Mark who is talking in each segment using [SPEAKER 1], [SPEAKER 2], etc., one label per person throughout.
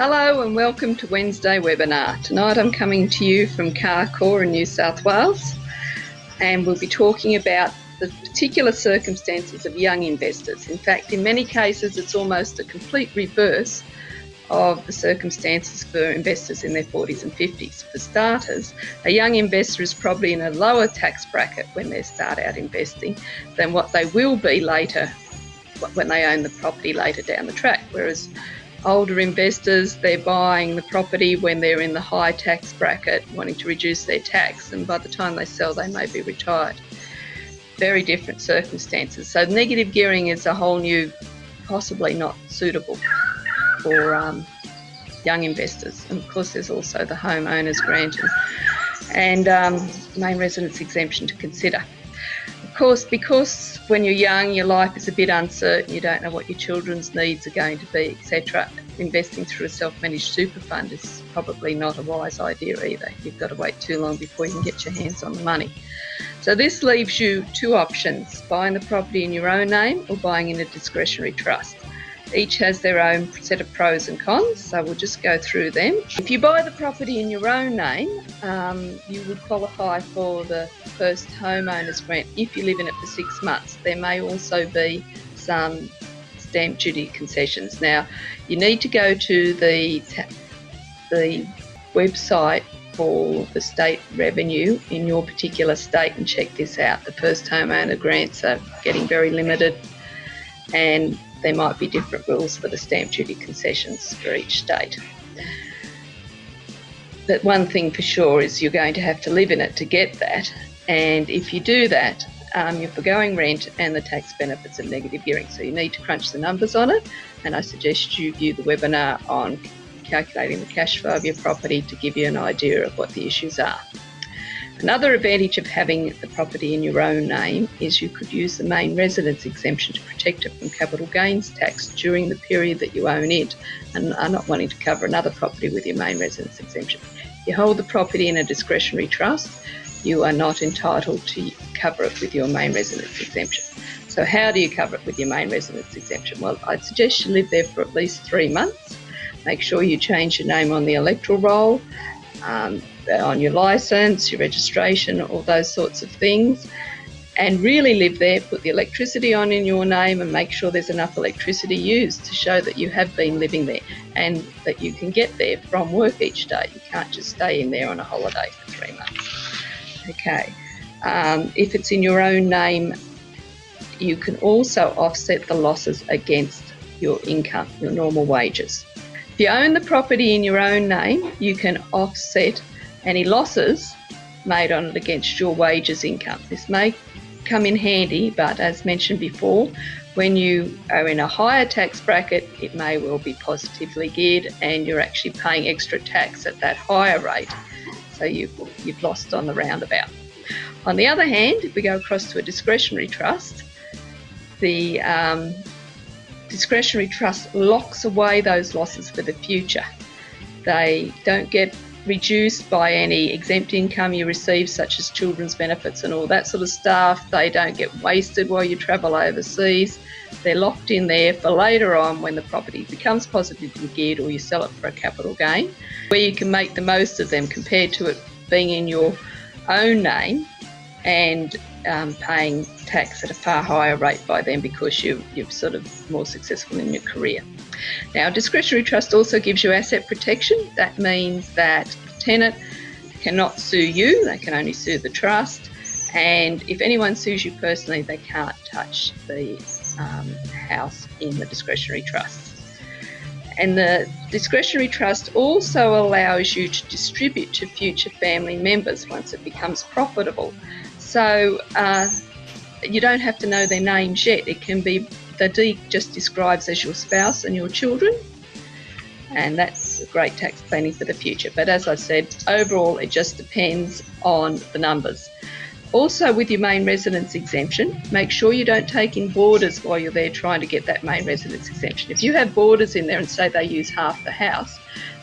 [SPEAKER 1] Hello and welcome to Wednesday webinar. Tonight I'm coming to you from Carcoar in New South Wales, and we'll be talking about the particular circumstances of young investors. In fact, in many cases it's almost a complete reverse of the circumstances for investors in their 40s and 50s. For starters, a young investor is probably in a lower tax bracket when they start out investing than what they will be later when they own the property later down the track, whereas older investors, they're buying the property when they're in the high tax bracket, wanting to reduce their tax, and by the time they sell, they may be retired. Very different circumstances. So negative gearing is a whole new, possibly not suitable for young investors. And of course, there's also the homeowners grant and main residence exemption to consider. Of course, because when you're young, your life is a bit uncertain, you don't know what your children's needs are going to be, etc. Investing through a self-managed super fund is probably not a wise idea either. You've got to wait too long before you can get your hands on the money. So this leaves you two options: buying the property in your own name or buying in a discretionary trust. Each has their own set of pros and cons, so we'll just go through them. If you buy the property in your own name, you would qualify for the first homeowners grant if you live in it for 6 months. There may also be some stamp duty concessions. Now, you need to go to the website for the state revenue in your particular state and check this out. The first homeowner grants are getting very limited, and there might be different rules for the stamp duty concessions for each state. But one thing for sure is you're going to have to live in it to get that, and if you do that, you're forgoing rent and the tax benefits of negative gearing. So you need to crunch the numbers on it, and I suggest you view the webinar on calculating the cash flow of your property to give you an idea of what the issues are. Another advantage of having the property in your own name is you could use the main residence exemption to protect it from capital gains tax during the period that you own it and are not wanting to cover another property with your main residence exemption. If you hold the property in a discretionary trust, you are not entitled to cover it with your main residence exemption. So how do you cover it with your main residence exemption? Well, I'd suggest you live there for at least 3 months. Make sure you change your name on the electoral roll, on your licence, your registration, all those sorts of things, and really live there. Put the electricity on in your name and make sure there's enough electricity used to show that you have been living there and that you can get there from work each day. You can't just stay in there on a holiday for 3 months. Okay. If it's in your own name, you can also offset the losses against your income, your normal wages. If you own the property in your own name, you can offset any losses made on it against your wages income. This may come in handy, but as mentioned before, when you are in a higher tax bracket, it may well be positively geared and you're actually paying extra tax at that higher rate. So you've lost on the roundabout. On the other hand, if we go across to a discretionary trust, the discretionary trust locks away those losses for the future. They don't get reduced by any exempt income you receive, such as children's benefits and all that sort of stuff. They don't get wasted while you travel overseas. They're locked in there for later on when the property becomes positively geared or you sell it for a capital gain, where you can make the most of them compared to it being in your own name and paying tax at a far higher rate by then because you're sort of more successful in your career. Now, a discretionary trust also gives you asset protection. That means that the tenant cannot sue you, they can only sue the trust, and if anyone sues you personally, they can't touch the house in the discretionary trust. And the discretionary trust also allows you to distribute to future family members once it becomes profitable. So you don't have to know their names yet. It can be, the deed just describes as your spouse and your children, and that's a great tax planning for the future. But as I said, overall it just depends on the numbers. Also, with your main residence exemption, make sure you don't take in boarders while you're there trying to get that main residence exemption. If you have boarders in there and say they use half the house,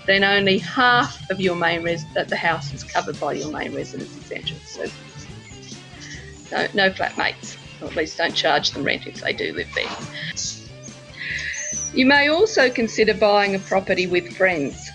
[SPEAKER 1] then only half of your the house is covered by your main residence exemption. So no flatmates, or at least don't charge them rent if they do live there. You may also consider buying a property with friends.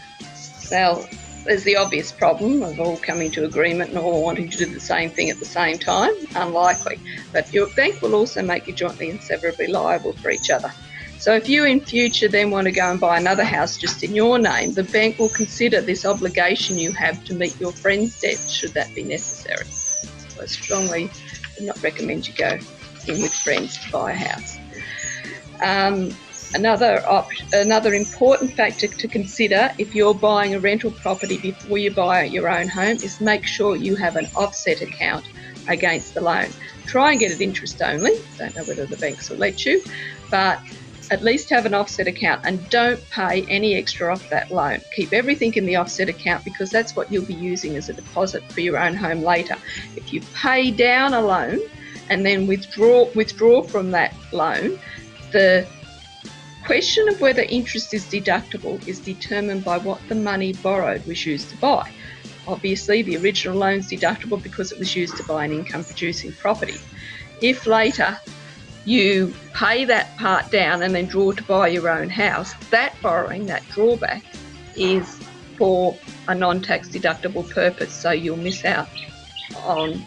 [SPEAKER 1] Now, there's the obvious problem of all coming to agreement and all wanting to do the same thing at the same time. Unlikely. But your bank will also make you jointly and severally liable for each other. So if you in future then want to go and buy another house just in your name, the bank will consider this obligation you have to meet your friend's debt should that be necessary. So I strongly would not recommend you go in with friends to buy a house. Another important factor to consider if you're buying a rental property before you buy your own home is make sure you have an offset account against the loan. Try and get it interest only. Don't know whether the banks will let you, but at least have an offset account and don't pay any extra off that loan. Keep everything in the offset account because that's what you'll be using as a deposit for your own home later. If you pay down a loan and then withdraw from that loan, the question of whether interest is deductible is determined by what the money borrowed was used to buy. Obviously, the original loan's deductible because it was used to buy an income-producing property. If later you pay that part down and then draw to buy your own house, that borrowing, that drawback, is for a non-tax deductible purpose, so you'll miss out on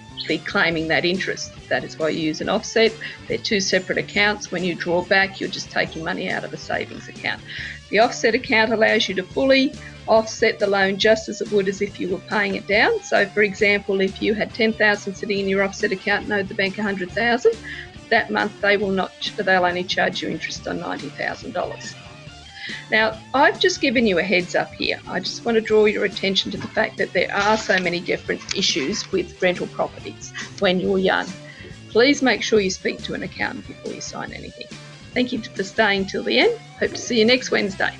[SPEAKER 1] claiming that interest. That is why you use an offset. They're two separate accounts. When you draw back, you're just taking money out of a savings account. The offset account allows you to fully offset the loan just as it would as if you were paying it down. So for example, if you had $10,000 sitting in your offset account and owed the bank $100,000, that month they'll only charge you interest on $90,000. Now, I've just given you a heads up here. I just want to draw your attention to the fact that there are so many different issues with rental properties when you're young. Please make sure you speak to an accountant before you sign anything. Thank you for staying till the end. Hope to see you next Wednesday.